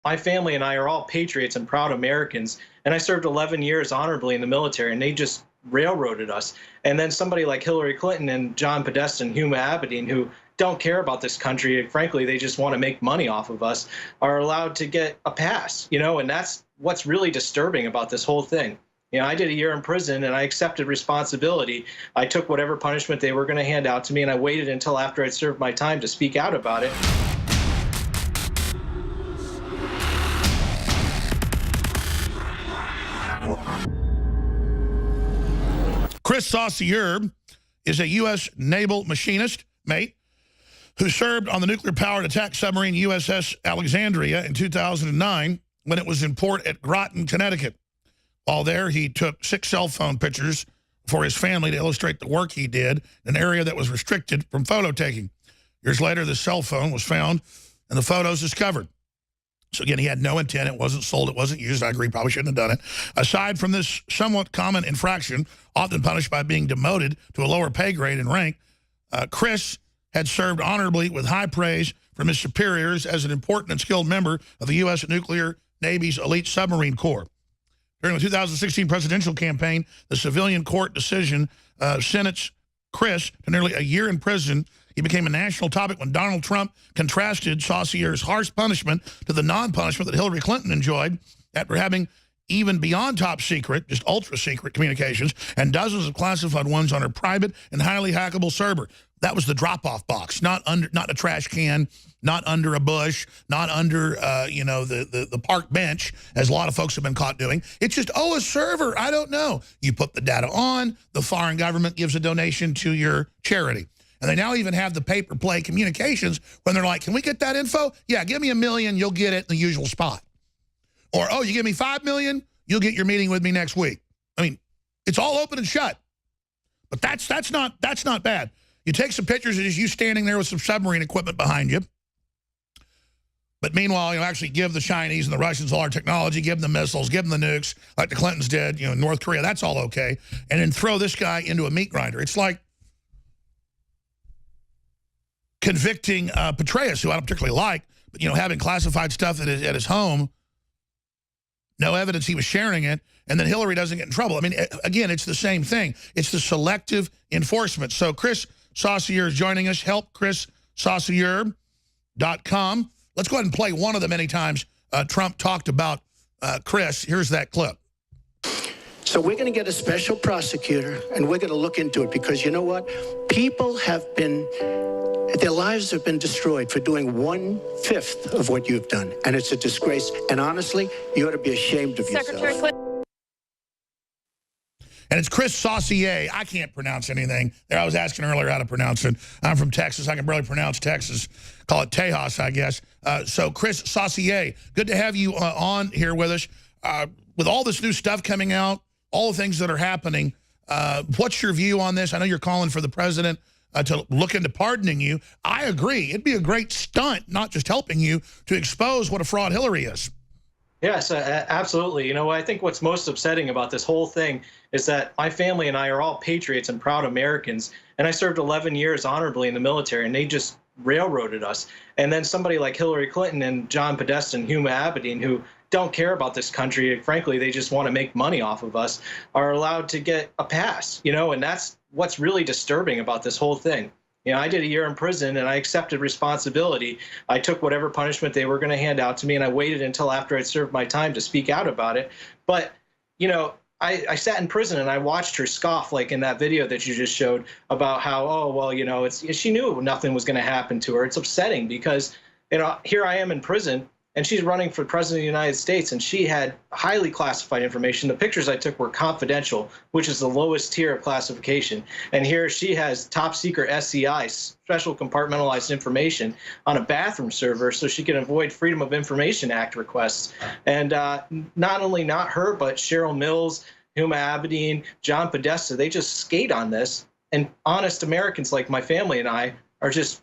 my family and I are all patriots and proud Americans. And I served 11 years honorably in the military, and they just railroaded us. And then somebody like Hillary Clinton and John Podesta and Huma Abedin, who don't care about this country, frankly, they just want to make money off of us, are allowed to get a pass, and that's what's really disturbing about this whole thing. I did a year in prison, and I accepted responsibility. I took whatever punishment they were going to hand out to me, and I waited until after I'd served my time to speak out about it. Chris Saucier is a U.S. naval machinist, mate, who served on the nuclear-powered attack submarine USS Alexandria in 2009 when it was in port at Groton, Connecticut. While there, he took 6 cell phone pictures for his family to illustrate the work he did in an area that was restricted from photo taking. Years later, the cell phone was found and the photos discovered. So again, he had no intent. It wasn't sold. It wasn't used. I agree, probably shouldn't have done it. Aside from this somewhat common infraction, often punished by being demoted to a lower pay grade and rank, Chris had served honorably with high praise from his superiors as an important and skilled member of the U.S. Nuclear Navy's elite submarine corps. During the 2016 presidential campaign, the civilian court decision sentenced Chris to nearly a year in prison. He became a national topic when Donald Trump contrasted Saucier's harsh punishment to the non-punishment that Hillary Clinton enjoyed after having even beyond top secret, just ultra secret communications and dozens of classified ones on her private and highly hackable server. That was the drop-off box, not a trash can, not under a bush, not under the park bench, as a lot of folks have been caught doing. It's just, a server, I don't know. You put the data on, the foreign government gives a donation to your charity. And they now even have the pay-per-play communications when they're like, can we get that info? Yeah, give me $1 million, you'll get it in the usual spot. Or, you give me $5 million, you'll get your meeting with me next week. I mean, it's all open and shut. But that's not bad. You take some pictures of you standing there with some submarine equipment behind you. But meanwhile, actually give the Chinese and the Russians all our technology, give them the missiles, give them the nukes, like the Clintons did, North Korea, that's all okay. And then throw this guy into a meat grinder. It's like convicting Petraeus, who I don't particularly like, but, having classified stuff at his home, no evidence he was sharing it, and then Hillary doesn't get in trouble. I mean, again, it's the same thing. It's the selective enforcement. So Chris Saucier is joining us. HelpChrisSaucier.com. Let's go ahead and play one of the many times Trump talked about Chris. Here's that clip. So we're going to get a special prosecutor, and we're going to look into it, because you know what? People have been, their lives have been destroyed for doing 1/5 of what you've done, and it's a disgrace. And honestly, you ought to be ashamed of yourself. And it's Chris Saucier. I can't pronounce anything. There, I was asking earlier how to pronounce it. I'm from Texas. I can barely pronounce Texas. Call it Tejas, I guess. So Chris Saucier, good to have you on here with us. With all this new stuff coming out, all the things that are happening, what's your view on this? I know you're calling for the president to look into pardoning you. I agree. It'd be a great stunt, not just helping you, to expose what a fraud Hillary is. Yes, absolutely. I think what's most upsetting about this whole thing is that my family and I are all patriots and proud Americans. And I served 11 years honorably in the military, and they just railroaded us. And then somebody like Hillary Clinton and John Podesta and Huma Abedin, who don't care about this country, frankly, they just want to make money off of us, are allowed to get a pass, and that's what's really disturbing about this whole thing. I did a year in prison, and I accepted responsibility. I took whatever punishment they were going to hand out to me, and I waited until after I'd served my time to speak out about it. But, I sat in prison, and I watched her scoff, like in that video that you just showed, about how, she knew nothing was going to happen to her. It's upsetting because, here I am in prison, and she's running for president of the United States, and she had highly classified information. The pictures I took were confidential, which is the lowest tier of classification. And here she has top secret SCI, special compartmentalized information, on a bathroom server so she can avoid Freedom of Information Act requests. And not only not her, but Cheryl Mills, Huma Abedin, John Podesta, they just skate on this. And honest Americans like my family and I are just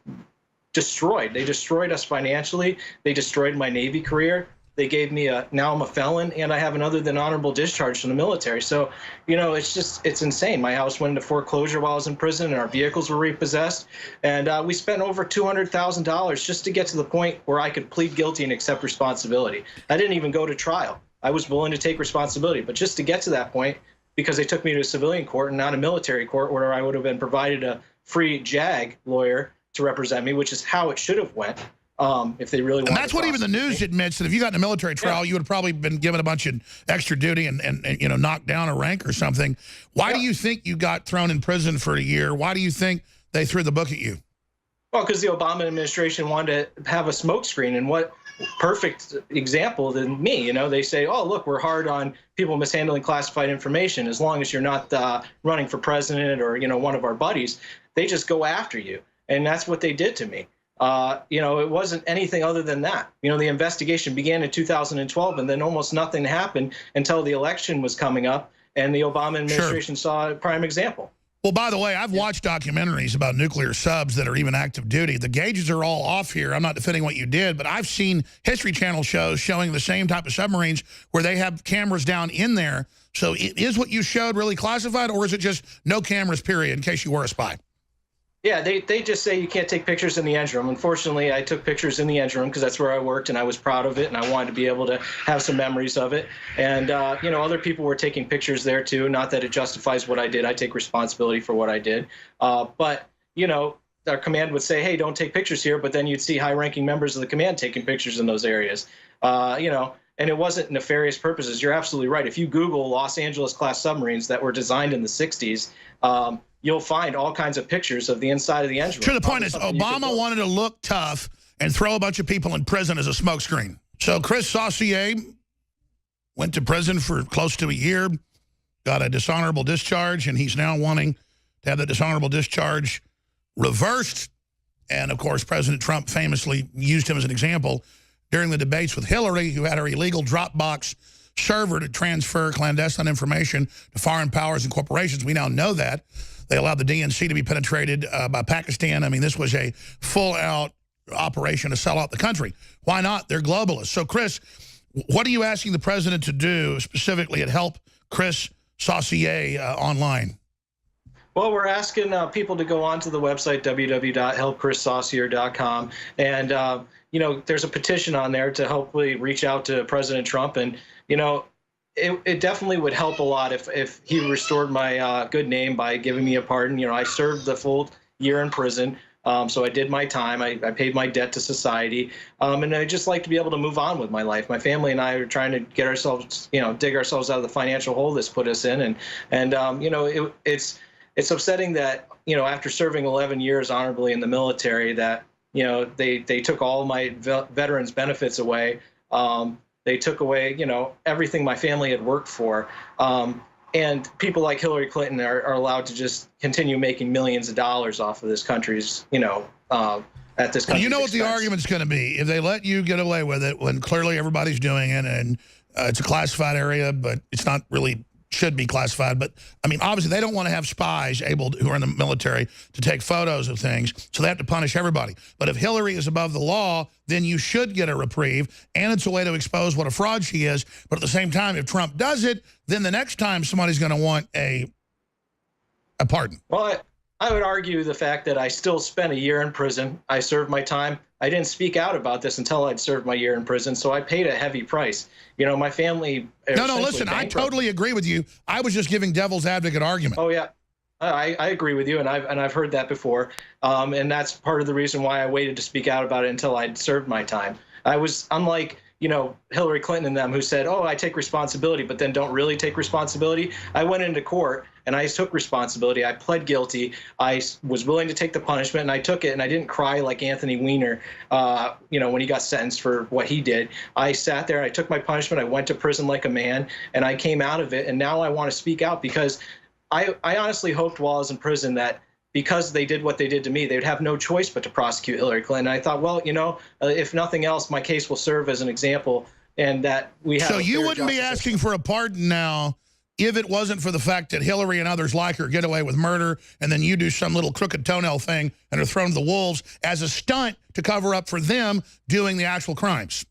destroyed. They destroyed us financially. They destroyed my Navy career. They gave me now I'm a felon, and I have an other than honorable discharge from the military. So, it's insane. My house went into foreclosure while I was in prison, and our vehicles were repossessed. And we spent over $200,000 just to get to the point where I could plead guilty and accept responsibility. I didn't even go to trial. I was willing to take responsibility. But just to get to that point, because they took me to a civilian court and not a military court where I would have been provided a free JAG lawyer to represent me, which is how it should have went. If they really want. And that's what even the news admits, that if you got in a military trial, you would have probably been given a bunch of extra duty and knocked down a rank or something. Why do you think you got thrown in prison for a year? Why do you think they threw the book at you? Well, because the Obama administration wanted to have a smokescreen, and what perfect example than me. They say, oh, look, we're hard on people mishandling classified information. As long as you're not running for president or, one of our buddies, they just go after you. And that's what they did to me. It wasn't anything other than that. The investigation began in 2012, and then almost nothing happened until the election was coming up, and the Obama administration saw a prime example. Well, by the way, I've watched documentaries about nuclear subs that are even active duty. The gauges are all off here. I'm not defending what you did, but I've seen History Channel shows showing the same type of submarines where they have cameras down in there. So is what you showed really classified, or is it just no cameras, period, in case you were a spy? Yeah, they just say you can't take pictures in the engine room. Unfortunately, I took pictures in the engine room because that's where I worked, and I was proud of it, and I wanted to be able to have some memories of it. And, other people were taking pictures there, too. Not that it justifies what I did. I take responsibility for what I did. But our command would say, hey, don't take pictures here, but then you'd see high-ranking members of the command taking pictures in those areas. And it wasn't nefarious purposes. You're absolutely right. If you Google Los Angeles-class submarines that were designed in the 60s, you'll find all kinds of pictures of the inside of the engine room. Sure, the point is Obama wanted to look tough and throw a bunch of people in prison as a smokescreen. So Chris Saucier went to prison for close to a year, got a dishonorable discharge, and he's now wanting to have the dishonorable discharge reversed. And, of course, President Trump famously used him as an example during the debates with Hillary, who had her illegal Dropbox server to transfer clandestine information to foreign powers and corporations. We now know that. They allowed the DNC to be penetrated by Pakistan. I mean, this was a full-out operation to sell out the country. Why not? They're globalists. So, Chris, what are you asking the president to do specifically at Help Chris Saucier online? Well, we're asking people to go onto the website, www.helpchrissaucier.com. And, there's a petition on there to hopefully reach out to President Trump. And, it definitely would help a lot if he restored my good name by giving me a pardon. I served the full year in prison, so I did my time. I paid my debt to society, and I'd just like to be able to move on with my life. My family and I are trying to get ourselves, dig ourselves out of the financial hole this put us in, and it's upsetting that after serving 11 years honorably in the military that they took all my veterans benefits away. They took away, everything my family had worked for. And people like Hillary Clinton are allowed to just continue making millions of dollars off of this country's, at this country's what expense. The argument's going to be. If they let you get away with it when clearly everybody's doing it and it's a classified area, but it's not really should be classified. But, I mean, obviously they don't want to have spies who are in the military to take photos of things, so they have to punish everybody. But if Hillary is above the law, then you should get a reprieve, and it's a way to expose what a fraud she is. But at the same time, if Trump does it, then the next time somebody's going to want a pardon. Well, I would argue the fact that I still spent a year in prison. I served my time. I didn't speak out about this until I'd served my year in prison, so I paid a heavy price. My family... No, listen, I totally agree with you. I was just giving devil's advocate argument. Oh, yeah. I agree with you, and I've heard that before, and that's part of the reason why I waited to speak out about it until I'd served my time. I was unlike Hillary Clinton and them who said, oh, I take responsibility, but then don't really take responsibility. I went into court and I took responsibility. I pled guilty. I was willing to take the punishment, and I took it, and I didn't cry like Anthony Weiner, when he got sentenced for what he did. I sat there, I took my punishment, I went to prison like a man, and I came out of it, and now I want to speak out because I honestly hoped while I was in prison that because they did what they did to me, they'd have no choice but to prosecute Hillary Clinton. I thought, well, if nothing else, my case will serve as an example, and that we have. So you wouldn't be asking for a pardon now if it wasn't for the fact that Hillary and others like her get away with murder, and then you do some little crooked toenail thing and are thrown to the wolves as a stunt to cover up for them doing the actual crimes.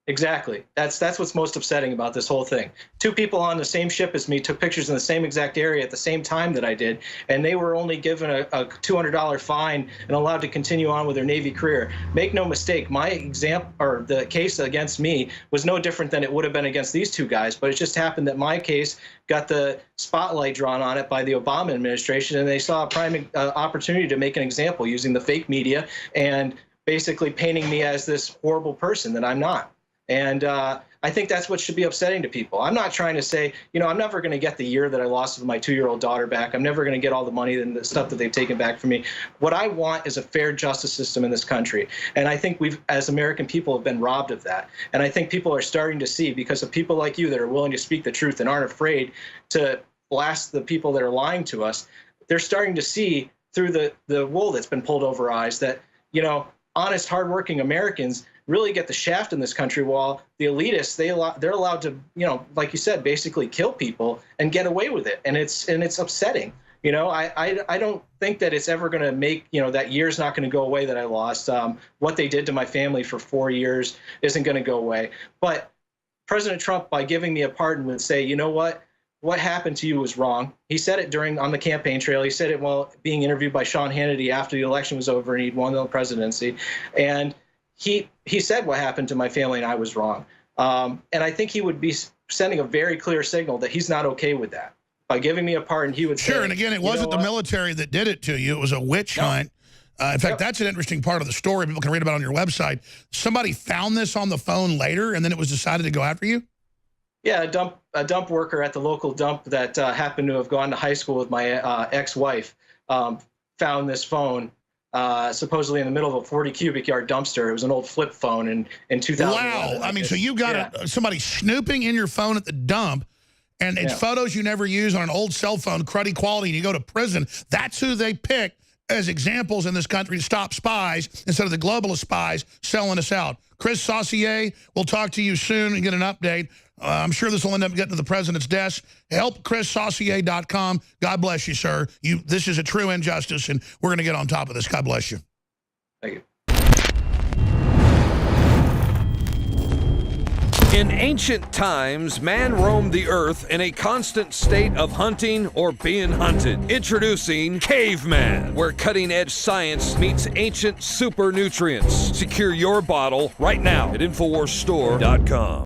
Exactly. That's what's most upsetting about this whole thing. Two people on the same ship as me took pictures in the same exact area at the same time that I did, and they were only given a $200 fine and allowed to continue on with their Navy career. Make no mistake, my example or the case against me was no different than it would have been against these two guys, but it just happened that my case got the spotlight drawn on it by the Obama administration, and they saw a prime opportunity to make an example using the fake media and basically painting me as this horrible person that I'm not. And I think that's what should be upsetting to people. I'm not trying to say, I'm never going to get the year that I lost with my 2-year-old daughter back. I'm never going to get all the money and the stuff that they've taken back from me. What I want is a fair justice system in this country. And I think we've, as American people, have been robbed of that. And I think people are starting to see, because of people like you that are willing to speak the truth and aren't afraid to blast the people that are lying to us, they're starting to see through the wool that's been pulled over eyes that, honest, hardworking Americans really get the shaft in this country, while the elitists, they're allowed to, like you said, basically kill people and get away with it. And it's upsetting. I don't think that it's ever going to make, that year's not going to go away that I lost. What they did to my family for 4 years isn't going to go away. But President Trump, by giving me a pardon, would say, you know what happened to you was wrong. He said it on the campaign trail. He said it while being interviewed by Sean Hannity after the election was over and he'd won the presidency. And he said what happened to my family and I was wrong. And I think he would be sending a very clear signal that he's not okay with that. By giving me a pardon, he would say, sure, and again, it wasn't the military that did it to you. It was a witch hunt. In fact, that's an interesting part of the story people can read about on your website. Somebody found this on the phone later, and then it was decided to go after you? Yeah, a dump worker at the local dump that happened to have gone to high school with my ex-wife found this phone supposedly in the middle of a 40 cubic yard dumpster. It was an old flip phone in 2011. Wow. I mean, so you got somebody snooping in your phone at the dump, and it's photos you never use on an old cell phone, cruddy quality, and you go to prison. That's who they pick as examples in this country to stop spies instead of the globalist spies selling us out. Chris Saucier, we'll talk to you soon and get an update. I'm sure this will end up getting to the president's desk. Help ChrisSaucier.com. God bless you, sir. This is a true injustice, and we're going to get on top of this. God bless you. Thank you. In ancient times, man roamed the earth in a constant state of hunting or being hunted. Introducing Caveman, where cutting-edge science meets ancient super nutrients. Secure your bottle right now at InfoWarsStore.com.